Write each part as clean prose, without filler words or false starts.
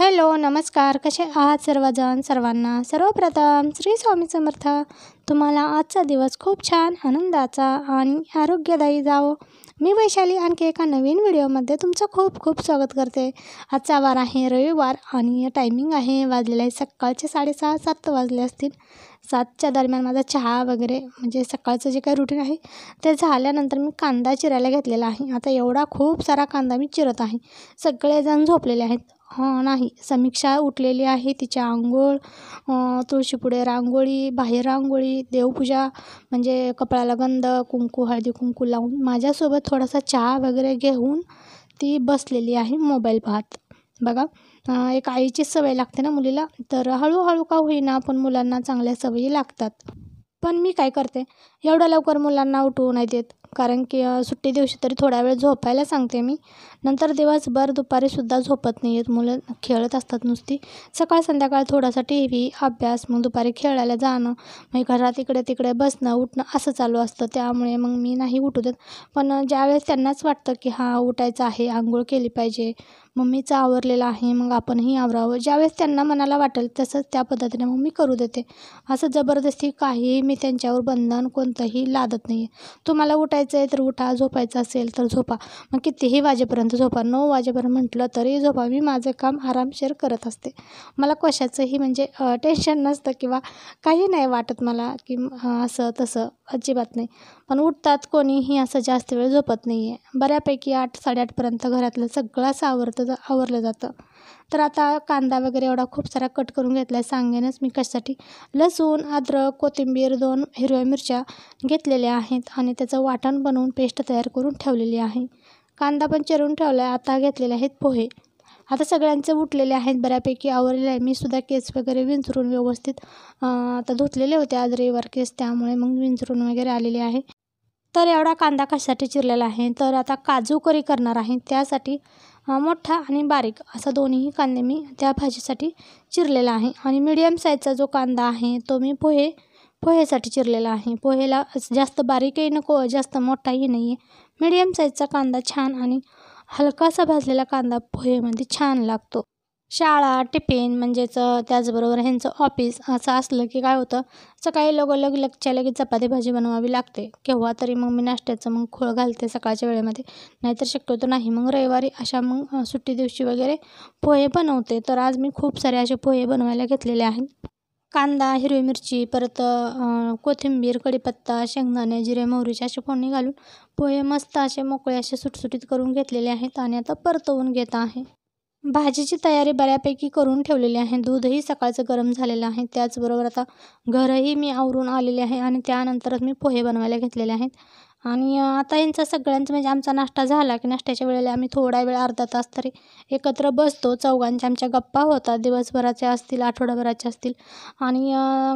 Hello, नमस्कार. कसे आहात सर्वजण? सर्वांना सर्वप्रथम श्री स्वामी समर्थ. तुम्हाला आजचा दिवस खूप छान, आनंदाचा आणि आरोग्यदायी जावो. मी वैशाली आणखी एका नवीन व्हिडिओमध्ये तुमचं खूप खूप स्वागत करते. आजचा वार आहे रविवार आणि टायमिंग आहे वाजलेला आहे सकाळचे 6:30 7 वाजले असतील. 7च्या दरम्यान माझा चहा वगैरे म्हणजे सकाळचं जे काही रुटीन आहे ते झाल्यानंतर मी कांदा चिरायला घेतलेला आहे. आता एवढा खूप सारा कांदा मी चिरत आहे. सगळेजण झोपलेले आहेत. नाही, समीक्षा उठलेली आहे. तिच्या अंघोळ, तुळशीपुढे रांगोळी, बाहेर रांगोळी, देवपूजा म्हणजे कपाळाला गंध, कुंकू, हळदी कुंकू लावून माझ्यासोबत थोडासा चहा वगैरे घेऊन ती बसलेली आहे मोबाईल पाहत. बघा, एक आईची सवय लागते ना मुलीला, तर हळूहळू का होईना पण मुलांना चांगल्या सवयी लागतात. पण मी काय करते, एवढ्या लवकर मुलांना उठवू नाही देत, कारण की सुट्टी दिवशी तरी थोडा वेळ झोपायला सांगते मी. नंतर दिवसभर दुपारीसुद्धा झोपत नाही आहेत मुलं, खेळत असतात नुसती. सकाळ संध्याकाळ थोडासा टी व्ही, अभ्यास, मग दुपारी खेळायला जाणं, मग घरात इकडे तिकडे बसणं उठणं असं चालू असतं. त्यामुळे मग मी नाही उठू देत. पण ज्यावेळेस त्यांनाच वाटतं की उठायचं आहे, आंघोळ केली पाहिजे, मम्मीचं आवरलेलं आहे मग आपणही आवरावं, ज्यावेळेस त्यांना मनाला वाटेल तसंच त्या पद्धतीने मग मी करू देते. असं जबरदस्ती काहीही मी त्यांच्यावर बंधन कोणतंही लादत नाही आहे. तुम्हाला उठायचं आहे तर उठा, झोपायचं असेल तर झोपा, मग कितीही वाजेपर्यंत झोपा, 9 वाजेपर्यंत म्हटलं तरी झोपा. मी माझं काम आरामशीर करत असते. मला कशाचंही म्हणजे टेन्शन नसतं किंवा काही नाही वाटत मला की असं तसं, अजिबात नाही. पण उठतात कोणीही असं जास्त वेळ झोपत नाही आहे. बऱ्यापैकी 8 8:30पर्यंत घरातलं सगळंच आवरलं जातं. तर आता कांदा वगैरे एवढा खूप सारा कट करून घेतला आहे, सांगेनच मी कशासाठी. लसूण, अद्रक, कोथिंबीर, 2 हिरव्या मिरच्या घेतलेल्या आहेत आणि त्याचं वाटण बनवून पेस्ट तयार करून ठेवलेली आहे. कांदा पण चिरून ठेवला आहे. आता घेतलेले आहेत पोहे. आता सगळ्यांचे उठलेले आहेत, बऱ्यापैकी आवरलेले आहे. मी सुद्धा केस वगैरे विंचरून व्यवस्थित आता धुतलेले होते आज रविवार केस, त्यामुळे मग विंचरून वगैरे आलेले आहे. तर एवढा कांदा कशासाठी चिरलेला आहे, तर आता काजू करी करणार आहे त्यासाठी मोठा आणि बारीक असा दोन्हीही कांदे मी त्या भाजीसाठी चिरलेला आहे. आणि मीडियम साईजचा जो कांदा आहे तो मी पोहेसाठी चिरलेला आहे. पोहेला जास्त बारीकही नको, जास्त मोठाही नाही आहे. मीडियम साईजचा कांदा छान आणि हलकासा भाजलेला कांदा पोहेमध्ये छान लागतो. शाळा, टिफिन म्हणजेच त्याचबरोबर ह्यांचं ऑफिस असं असलं की काय होतं, सकाळी लगच्या लगेच चपाती भाजी बनवावी लागते. केव्हा तरी मग मी नाश्त्याचं मग खोळ घालते सकाळच्या वेळेमध्ये, नाहीतर शक्यतो नाही. मग रविवारी अशा मग सुट्टी दिवशी वगैरे पोहे बनवते. तर आज मी खूप सारे असे पोहे बनवायला घेतलेले आहेत. कांदा, हिरवी मिरची, परत कोथिंबीर, कढीपत्ता, शेंगदाणे, जिरे, मोहरीची अशी फोडणी घालून पोहे मस्त असे मोकळे असे सुटसुटीत करून घेतलेले आहेत आणि आता परतवून घेत आहे. भाजीची तयारी बऱ्यापैकी करून ठेवलेली आहे. दूधही सकाळचं गरम झालेलं आहे. त्याचबरोबर आता घरही मी आवरून आलेले आहे आणि त्यानंतरच मी पोहे बनवायला घेतलेले आहेत. आणि आता यांचा सगळ्यांचं म्हणजे आमचा नाश्ता झाला की नाश्त्याच्या वेळेला आम्ही थोडा वेळ अर्धा तास तरी एकत्र बसतो. चौघांच्या आमच्या गप्पा होतात, दिवसभराच्या असतील, आठवड्याभराच्या असतील. आणि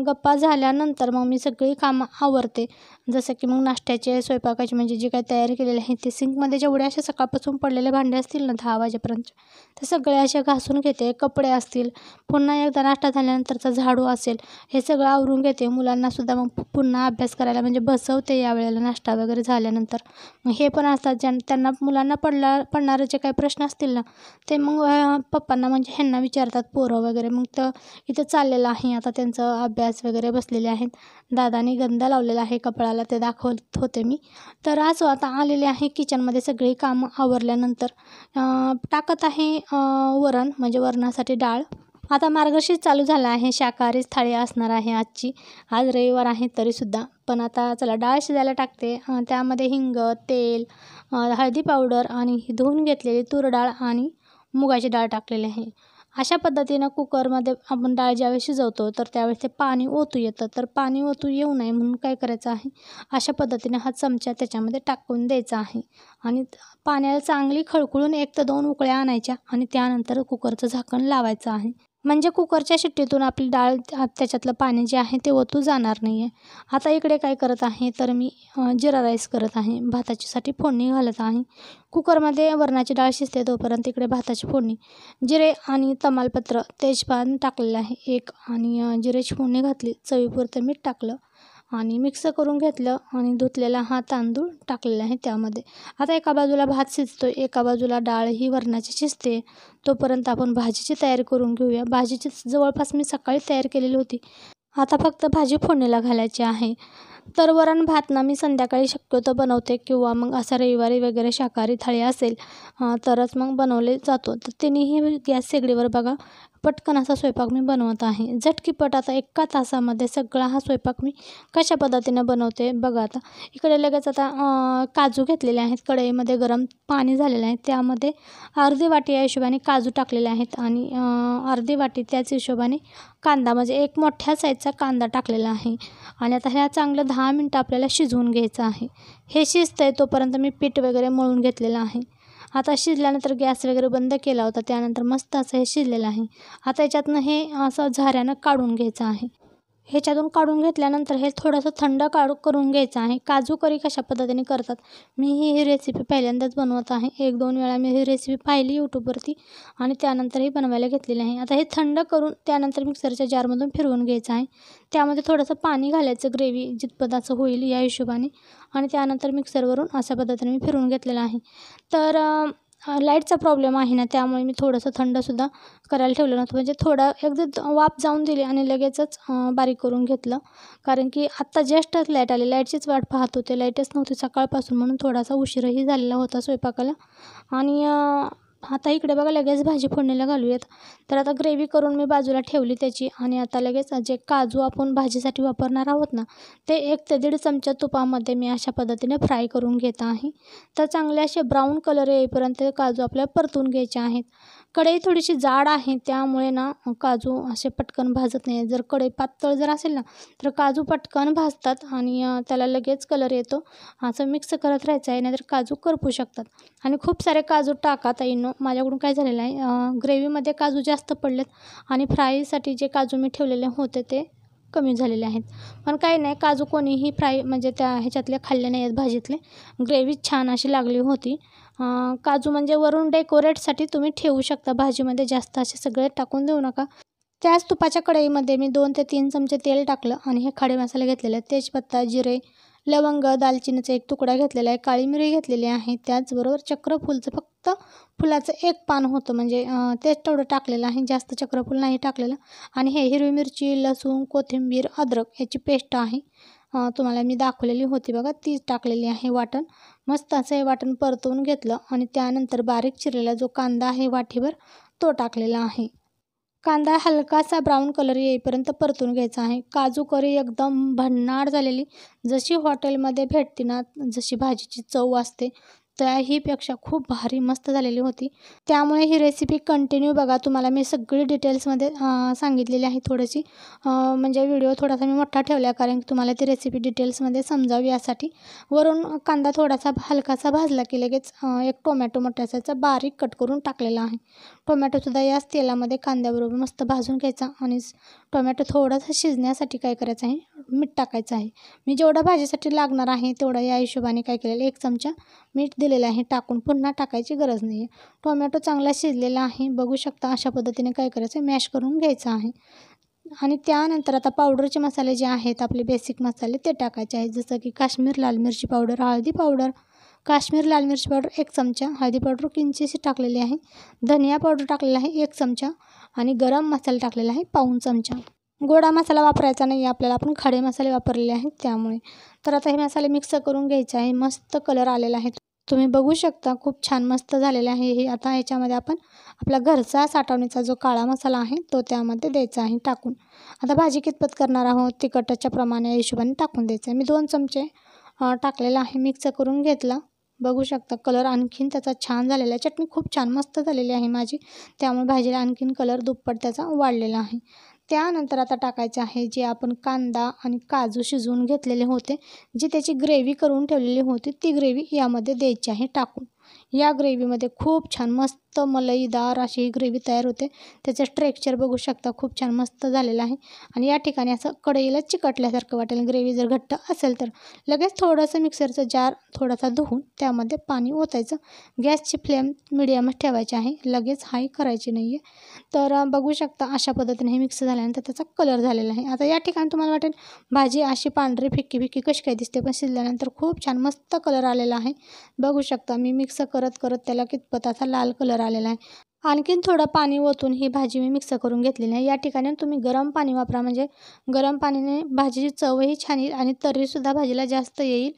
गप्पा झाल्यानंतर मग मी सगळी कामं आवरते. जसं की मग नाश्त्याचे, स्वयंपाकाची म्हणजे जे काही तयारी केलेली आहे ते सिंकमध्ये जेवढे असे सकाळपासून पडलेले भांडे असतील ना 10 वाजेपर्यंत, ते सगळे असे घासून घेते. कपडे असतील, पुन्हा एकदा नाश्ता झाल्यानंतरचा झाडू असेल, हे सगळं आवरून घेते. मुलांनासुद्धा मग पुन्हा अभ्यास करायला म्हणजे बसवते यावेळेला नाश्ता वगैरे झाल्यानंतर. मग हे पण असतात त्यांना मुलांना पडणारे जे काही प्रश्न असतील ना ते मग पप्पांना म्हणजे ह्यांना विचारतात पोरं वगैरे. मग तर इथं चाललेलं आहे आता त्यांचं अभ्यास वगैरे, बसलेले आहेत. दादाने गंधा लावलेला आहे कपाळाला, ते दाखवत होते मी. तर असं आता आलेले आहे किचनमध्ये सगळी कामं आवरल्यानंतर टाकत आहे वरण, म्हणजे वरणासाठी डाळ. आता मार्गशीर्ष चालू झाला आहे, शाकाहारीच थाळी असणार आहे आजची. आज रविवार आहे तरीसुद्धा. पण आता चला डाळ शिजायला टाकते. त्यामध्ये हिंग, तेल, हळदी पावडर आणि ही धुवून घेतलेली तूर डाळ आणि मुगाची डाळ टाकलेली आहे. अशा पद्धतीनं कुकरमध्ये आपण डाळ ज्यावेळेस शिजवतो तर त्यावेळेस ते पाणी ओतू येतं. तर पाणी ओतू येऊ नये म्हणून काय करायचं आहे, अशा पद्धतीने हा चमचा त्याच्यामध्ये टाकून द्यायचा आहे. आणि पाण्याला चांगली खळखळून 1 ते 2 उकळ्या आणायच्या आणि त्यानंतर कुकरचं झाकण लावायचं आहे. म्हणजे कुकरच्या शिट्टीतून आपली डाळ त्याच्यातलं पाणी जे आहे ते ओतू जाणार नाही आहे. आता इकडे काय करत आहे, तर मी जिरा राईस करत आहे. भाताचीसाठी फोडणी घालत आहे. कुकरमध्ये वरणाची डाळ शिजते तोपर्यंत इकडे भाताची फोडणी. जिरे आणि तमालपत्र, तेजपान टाकलेलं आहे 1 आणि जिऱ्याची फोडणी घातली. चवीपुरतं मीठ टाकलं आणि मिक्स करून घेतलं आणि धुतलेला हा तांदूळ टाकलेला आहे त्यामध्ये. आता एका बाजूला भात शिजतो, एका बाजूला डाळ ही वरणाची शिजते. तोपर्यंत आपण भाजीची तयारी करून घेऊया. भाजीची जवळपास मी सकाळी तयार केलेली होती. आता फक्त भाजी फोडणीला घालायची आहे. तर वरण भात ना मी संध्याकाळी शक्यतो बनवते किंवा मग असा रविवारी वगैरे शाकाहारी थाळी असेल तरच मग बनवले जातो. तर तिन्हीही गॅस शेगडीवर बघा पटकन असा स्वयंपाक मी बनवत आहे. झटकीपट आता 1 तासामध्ये सगळा हा स्वयंपाक मी कशा पद्धतीनं बनवते बघा. आता इकडे लगेच आता काजू घेतलेले आहेत. कढईमध्ये गरम पाणी झालेलं आहे, त्यामध्ये अर्धी वाटी या हिशोबाने काजू टाकलेले आहेत आणि अर्धी वाटी त्याच हिशोबाने कांदा म्हणजे एक मोठ्या साईजचा कांदा टाकलेला आहे. आणि आता ह्या चांगलं 10 मिनटं आपल्याला शिजवून घ्यायचं आहे. हे शिजतंय तोपर्यंत मी पीठ वगैरे मळून घेतलेलं आहे. आता शिजल्यानंतर गॅस वगैरे बंद केला होता, त्यानंतर मस्त असं हे शिजलेलं आहे. आता याच्यातनं हे असं झाऱ्यानं काढून घ्यायचं आहे. ह्याच्यातून काढून घेतल्यानंतर हे थोडंसं थंड करून घ्यायचं आहे. काजू करी कशा पद्धतीने करतात मी ही रेसिपी पहिल्यांदाच बनवत आहे. 1-2 वेळा मी ही रेसिपी पाहिली यूट्यूबवरती आणि त्यानंतर ही बनवायला घेतलेली आहे. आता हे थंड करून त्यानंतर मिक्सरच्या जारमधून फिरवून घ्यायचं आहे. त्यामध्ये थोडंसं पाणी घालायचं, ग्रेव्ही जितपत असं होईल या हिशोबाने. आणि त्यानंतर मिक्सरवरून अशा पद्धतीने मी फिरवून घेतलेलं आहे. तर लाईटचा प्रॉब्लेम आहे ना, त्यामुळे मी थोडंसं थंडसुद्धा करायला ठेवलं नव्हतं. म्हणजे थोडं एकदा वाफ जाऊन दिली आणि लगेचच बारीक करून घेतलं. कारण की आत्ता जस्टच लाईट आली, लाईटचीच वाट पाहत होते. लाईटच नव्हती सकाळपासून, म्हणून थोडासा उशीरही झालेला होता स्वयंपाकाला. आणि आता इकडे बघा लगेच भाजी फोडणीला घालूयात. तर आता ग्रेव्ही करून मी बाजूला ठेवली त्याची. आणि आता लगेच जे काजू आपण भाजीसाठी वापरणार आहोत ना, ते 1 ते 1.5 चमचा तुपामध्ये मी अशा पद्धतीने फ्राय करून घेत आहे. तर चांगले असे ब्राऊन कलर येईपर्यंत काजू आपल्याला परतून घ्यायचे आहेत. कढई थोडीशी जाड आहे, त्यामुळे ना काजू असे पटकन भाजत नाही. जर कढई पातळ जर असेल ना, तर काजू पटकन भाजतात आणि त्याला लगेच कलर येतो. असं मिक्स करत राहायचं आहे, नाहीतर काजू करपू शकतात. आणि खूप सारे काजू टाका ताईंनो. माझ्याकडून काय झालेलं आहे, ग्रेव्हीमध्ये काजू जास्त पडलेत आणि फ्रायसाठी जे काजू मी ठेवलेले होते ते कमी झालेले आहेत. पण काही नाही, काजू कोणीही फ्राय म्हणजे त्या ह्याच्यातले खाल्ले नाही आहेत भाजीतले. ग्रेव्ही छान अशी लागली होती. काजू म्हणजे वरून डेकोरेटसाठी तुम्ही ठेवू शकता भाजीमध्ये, जास्त असे सगळे टाकून देऊ नका. त्याच तुपाच्या कढईमध्ये मी 2 ते 3 चमचे तेल टाकलं आणि हे खडे मसाले घेतलेले आहेत. तेजपत्ता, जिरे, लवंग, दालचिनीचा 1 तुकडा घेतलेला आहे, काळी मिरी घेतलेली आहे. त्याचबरोबर चक्रफूलचं फक्त फुलाचं 1 पान होतं, म्हणजे तेच तेवढं टाकलेलं आहे, जास्त चक्रफूल नाही टाकलेलं. आणि हे हिरवी मिरची, लसूण, कोथिंबीर, अद्रक याची पेस्ट आहे. तुम्हाला मी दाखवलेली होती बघा, तीच टाकलेली आहे वाटण. मस्त असं हे वाटण परतवून घेतलं आणि त्यानंतर बारीक चिरलेला जो कांदा आहे वाटीभर तो टाकलेला आहे. कांदा हलकासा ब्राऊन कलर येईपर्यंत परतून घ्यायचा आहे. काजू करी एकदम भन्नाट झालेली, जशी हॉटेलमध्ये भेटते ना, जशी भाजीची चव असते त्याहीपेक्षा खूप भारी मस्त झालेली होती. त्यामुळे ही रेसिपी कंटिन्यू बघा. तुम्हाला मी सगळी डिटेल्समध्ये सांगितलेली आहे थोडीशी. म्हणजे व्हिडिओ थोडासा मी मोठा ठेवला कारण की तुम्हाला ती रेसिपी डिटेल्समध्ये समजावी यासाठी. वरून कांदा थोडासा हलकासा भाजला की लगेच 1 टोमॅटो मोठ्या साईजचा बारीक कट करून टाकलेला आहे. टोमॅटोसुद्धा याच तेलामध्ये कांद्याबरोबर मस्त भाजून घ्यायचा. आणि टोमॅटो थोडासा शिजण्यासाठी काय करायचं आहे, मीठ टाकायचं आहे. मी जेवढा भाजीसाठी लागणार आहे तेवढा या हिशोबाने काय केलेलं 1 चमचा मीठ दिलेलं आहे टाकून, पुन्हा टाकायची गरज नाही आहे. टोमॅटो चांगला शिजलेला आहे, बघू शकता. अशा पद्धतीने काय करायचं, मॅश करून घ्यायचं आहे. आणि त्यानंतर आता पावडरचे मसाले जे आहेत आपले बेसिक मसाले ते टाकायचे आहेत. जसं की काश्मीर लाल मिरची पावडर, हळदी पावडर, काश्मीर लाल मिरची पावडर 1 चमचा, हळदी पावडर किंचितशी टाकलेली आहे, धनिया पावडर टाकलेला आहे 1 चमचा आणि गरम मसाला टाकलेला आहे पाऊण चमचा. गोडा मसाला वापरायचा नाही आपल्याला, आपण खडे मसाले वापरलेले आहेत त्यामुळे. तर आता हे मसाले मिक्स करून घ्यायचे आहे. मस्त कलर आलेला आहे, तुम्ही बघू शकता. खूप छान मस्त झालेले आहे हे. आता ह्याच्यामध्ये आपण आपला घरचा साठवणीचा जो काळा मसाला आहे तो त्यामध्ये द्यायचा आहे टाकून. आता भाजी कितपत करणार आहोत तिखटाच्या प्रमाणे हिशोबाने टाकून द्यायचं आहे. मी 2 चमचे टाकलेला आहे, मिक्स करून घेतला. बघू शकता कलर आणखीन त्याचा छान झालेला आहे. चटणी खूप छान मस्त झालेली आहे माझी, त्यामुळे भाजीला आणखीन कलर दुप्पट त्याचा वाढलेला आहे. त्यानंतर आता टाकायचे आहे जे आपण कांदा आणि काजू शिजवून घेतलेले होते, जी त्याची ग्रेव्ही करून ठेवलेली होती ती ग्रेव्ही यामध्ये द्यायची आहे टाकून. या ग्रेव्हीमध्ये खूप छान मस्त मलईदार अशी ही ग्रेव्ही तयार होते. त्याचं स्ट्रेक्चर बघू शकता, खूप छान मस्त झालेलं आहे. आणि या ठिकाणी असं कढईला चिकटल्यासारखं वाटेल. ग्रेव्ही जर घट्ट असेल तर लगेच थोडंसं मिक्सरचं जार थोडासा धुवून त्यामध्ये पाणी ओतायचं. गॅसची फ्लेम मिडियमच ठेवायची आहे, लगेच हाय करायची नाही आहे. तर बघू शकता अशा पद्धतीने हे मिक्स झाल्यानंतर त्याचा कलर झालेला आहे. आता या ठिकाणी तुम्हाला वाटेल भाजी अशी पांढरी फिक्की फिक्की कशी काय दिसते, पण शिजल्यानंतर खूप छान मस्त कलर आलेला आहे. बघू शकता मी मिक्स करत करत त्याला कितपत असा लाल कलर आलेला आहे. आणखीन थोडं पाणी ओतून ही भाजी मी मिक्स करून घेतलेली आहे. या ठिकाणी तुम्ही गरम पाणी वापरा, म्हणजे गरम पाणीने भाजीची चवही छान येईल आणि तर्रीसुद्धा भाजीला जास्त येईल.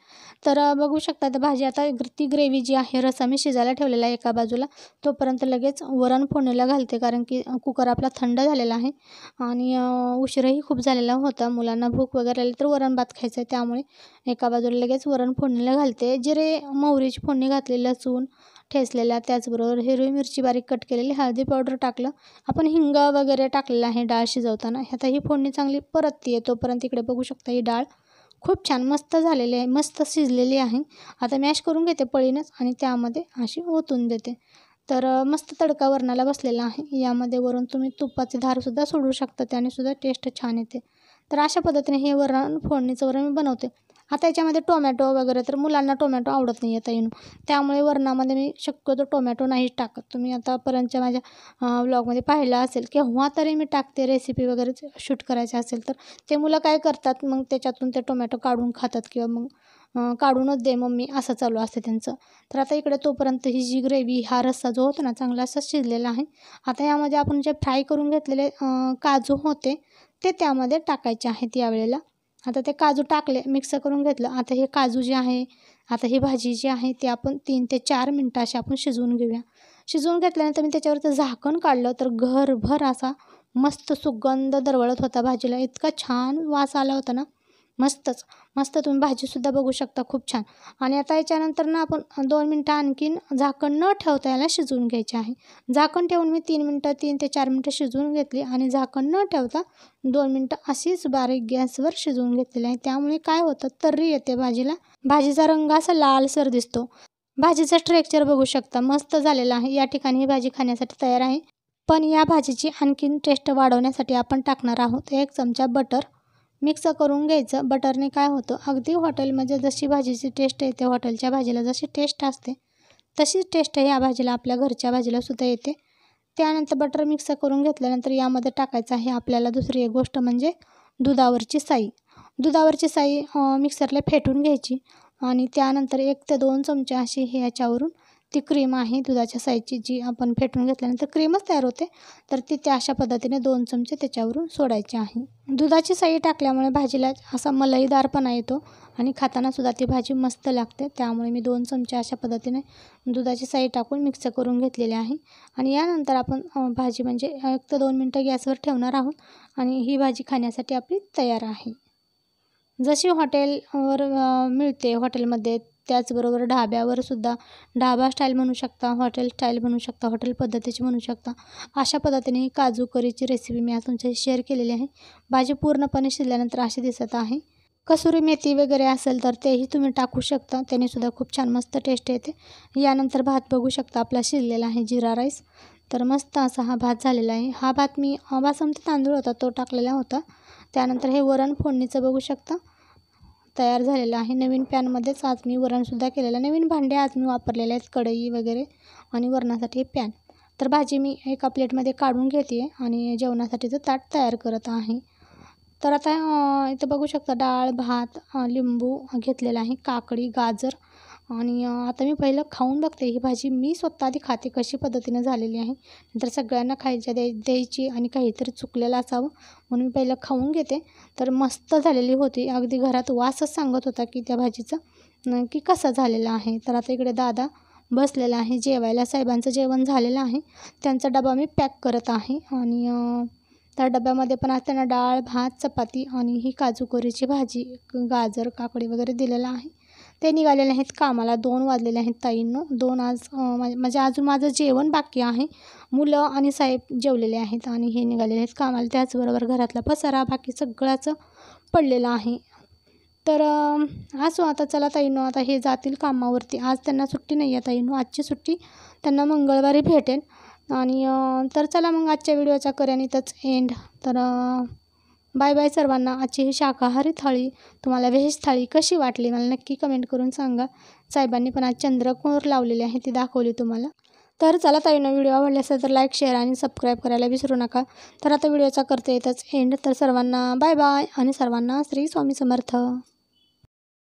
तर बघू शकता तर भाजी आता ती ग्रेव्ही जी आहे, रस्सा मी शिजायला ठेवलेला आहे एका बाजूला, तोपर्यंत लगेच वरण फोडणीला घालते, कारण की कुकर आपला थंड झालेला आहे आणि उशीरही खूप झालेला होता. मुलांना भूक वगैरे आली तर वरण भात खायचं आहे, त्यामुळे एका बाजूला लगेच वरण फोडणीला घालते. जिरे मोहरीची फोडणी घातली, लसूण ठेचलेला, त्याचबरोबर हिरवी मिरची बारीक कट केलेली, हळदी पावडर टाकलं, आपण हिंग वगैरे टाकलेलं आहे डाळ शिजवताना. आता ही फोडणी चांगली परतते तोपर्यंत इकडे बघू शकता ही डाळ खूप छान मस्त झालेली आहे, मस्त शिजलेली आहे. आता मॅश करून घेते पळीनंच आणि त्यामध्ये अशी ओतून देते. तर मस्त तडका वरणाला बसलेला आहे. यामध्ये वरून तुम्ही तुपाची धारसुद्धा सोडू शकता, त्यानेसुद्धा टेस्ट छान येते. तर अशा पद्धतीने हे वरण फोडणीचं वरण मी बनवते. आता याच्यामध्ये टोमॅटो वगैरे, तर मुलांना टोमॅटो आवडत नाही आहे ताईंनो, त्यामुळे वरणामध्ये मी शक्यतो टोमॅटो नाही टाकत. तुम्ही आतापर्यंतच्या माझ्या व्लॉगमध्ये पाहिलं असेल, केव्हा तरी मी टाकते रेसिपी वगैरे शूट करायची असेल तर. ते मुलं काय करतात, मग त्याच्यातून ते टोमॅटो काढून खातात किंवा मग काढूनच दे मम्मी असं चालू असते त्यांचं. तर आता इकडे तोपर्यंत ही जी ग्रेव्ही, हा रस्सा जो होता ना चांगला असा शिजलेला आहे. आता यामध्ये आपण जे फ्राय करून घेतलेले काजू होते ते त्यामध्ये टाकायचे आहेत यावेळेला. आता ते काजू टाकले, मिक्स करून घेतलं. आता हे काजू जे आहे, आता ही भाजी जी आहे ती आपण 3 ते 4 मिनटं अशी आपण शिजवून घेऊया. शिजवून घेतल्यानंतर मी त्याच्यावरचं झाकण काढलं, तर घरभर असा मस्त सुगंध दरवळत होता भाजीला. इतका छान वास आला होता ना, मस्तच मस्त. तुम्ही भाजीसुद्धा बघू शकता खूप छान. आणि आता याच्यानंतर ना आपण 2 मिनटं आणखीन झाकण न ठेवता याला शिजवून घ्यायचे आहे. झाकण ठेवून मी 3 ते 4 मिनटं शिजवून घेतली आणि झाकण न ठेवता 2 मिनटं अशीच बारीक गॅसवर शिजवून घेतलेली आहे. त्यामुळे काय होतं, तर्री येते भाजीला, भाजीचा रंग असा लालसर दिसतो. भाजीचं स्ट्रेक्चर बघू शकता मस्त झालेलं आहे. या ठिकाणी ही भाजी खाण्यासाठी तयार आहे. पण या भाजीची आणखीन टेस्ट वाढवण्यासाठी आपण टाकणार आहोत 1 चमचा बटर. मिक्स करून घ्यायचं. बटरने काय होतं, अगदी हॉटेलमध्ये जशी भाजीची टेस्ट येते, हॉटेलच्या भाजीला जशी टेस्ट असते तशीच टेस्ट या भाजीला आपल्या घरच्या भाजीलासुद्धा येते. त्यानंतर बटर मिक्स करून घेतल्यानंतर यामध्ये टाकायचं आहे आपल्याला दुसरी एक गोष्ट, म्हणजे दुधावरची साई. दुधावरची साई मिक्सरला फेटून घ्यायची आणि त्यानंतर 1 ते 2 चमचे अशी हे याच्यावरून ती क्रीम आहे दुधाच्या साईची, जी आपण फेटून घेतल्यानंतर क्रीमच तयार होते, तर ती त्या अशा पद्धतीने 2 चमचे त्याच्यावरून सोडायचे आहे. दुधाची साई टाकल्यामुळे भाजीला असा मलईदारपणा येतो आणि खातानासुद्धा ती भाजी मस्त लागते. त्यामुळे मी 2 चमचे अशा पद्धतीने दुधाची साई टाकून मिक्स करून घेतलेली आहे. आणि यानंतर आपण भाजी म्हणजे 1 ते 2 मिनटं गॅसवर ठेवणार आहोत आणि ही भाजी खाण्यासाठी आपली तयार आहे. जशी हॉटेलवर मिळते हॉटेलमध्ये, त्याचबरोबर ढाब्यावर सुद्धा, ढाबा स्टाईल म्हणू शकता, हॉटेल स्टाईल म्हणू शकता, हॉटेल पद्धतीची म्हणू शकता, अशा पद्धतीने ही काजू करीची रेसिपी मी आज तुमच्याशी शेअर केलेली आहे. भाजी पूर्णपणे शिजल्यानंतर अशी दिसत आहे. कसुरी मेथी वगैरे असेल तर तेही तुम्ही टाकू शकता, त्यानेसुद्धा खूप छान मस्त टेस्ट येते. यानंतर भात बघू शकता आपला शिजलेला आहे, जिरा राईस. तर मस्त असा हा भात झालेला आहे. हा भात मी बासमती तांदूळ होता तो टाकलेला होता. त्यानंतर हे वरण फोडणीचं बघू शकता तयार झालेलं आहे. नवीन पॅनमध्येच आज मी वरणसुद्धा केलेलं. नवीन भांडे आज मी वापरलेले आहेत, कढई वगैरे आणि वरणासाठी पॅन. तर भाजी मी एका प्लेटमध्ये काढून घेते आणि जेवणासाठीचं ताट तयार करत आहे. तर आता इथं बघू शकता डाळ, भात, लिंबू घेतलेला आहे, काकडी, गाजर. आणि आता मी पहिलं खाऊन बघते ही भाजी, मी स्वतः आधी खाते कशी पद्धतीनं झालेली आहे, नंतर सगळ्यांना खायच्या द्यायची आणि काहीतरी चुकलेलं असावं म्हणून मी पहिलं खाऊन घेते. तर मस्त झालेली होती, अगदी घरात वासच सांगत होता की त्या भाजीचं की कसं झालेलं आहे. तर आता इकडे दादा बसलेला आहे जेवायला, साहेबांचं जेवण झालेलं आहे, त्यांचा डबा मी पॅक करत आहे. आणि त्या डब्यामध्ये पण आज त्यांना डाळ, भात, चपाती आणि ही काजू करीची भाजी, गाजर, काकडी वगैरे दिलेलं आहे. ते निघालेले आहेत कामाला. 2 वाजलेले आहेत ताईंनो. 2 आज म्हणजे अजून माझं जेवण बाकी आहे. मुलं आणि साहेब जेवलेले आहेत आणि हे निघालेले आहेत कामाला. त्याचबरोबर घरातला पसारा बाकी सगळ्याचं पडलेलं आहे. तर असो आता चला ताईंनो, आता हे जातील कामावरती. आज त्यांना सुट्टी नाही आहे ताईंनो, आजची सुट्टी त्यांना मंगळवारी भेटेल. आणि तर चला मग आजच्या व्हिडिओचा करूया इथंच एंड. तर बाय बाय सर्वांना. आजची ही शाकाहारी थाळी तुम्हाला व्हेज थाळी कशी वाटली मला नक्की कमेंट करून सांगा. साहेबांनी पण आज चंद्रकोर लावलेले आहे, ती दाखवली तुम्हाला. तर चला ताईंनो, व्हिडिओ आवडला असेल तर लाईक, शेअर आणि सबस्क्राईब करायला विसरू नका. तर आता व्हिडिओचा करते इथंच एंड. तर सर्वांना बाय बाय आणि सर्वांना श्री स्वामी समर्थ.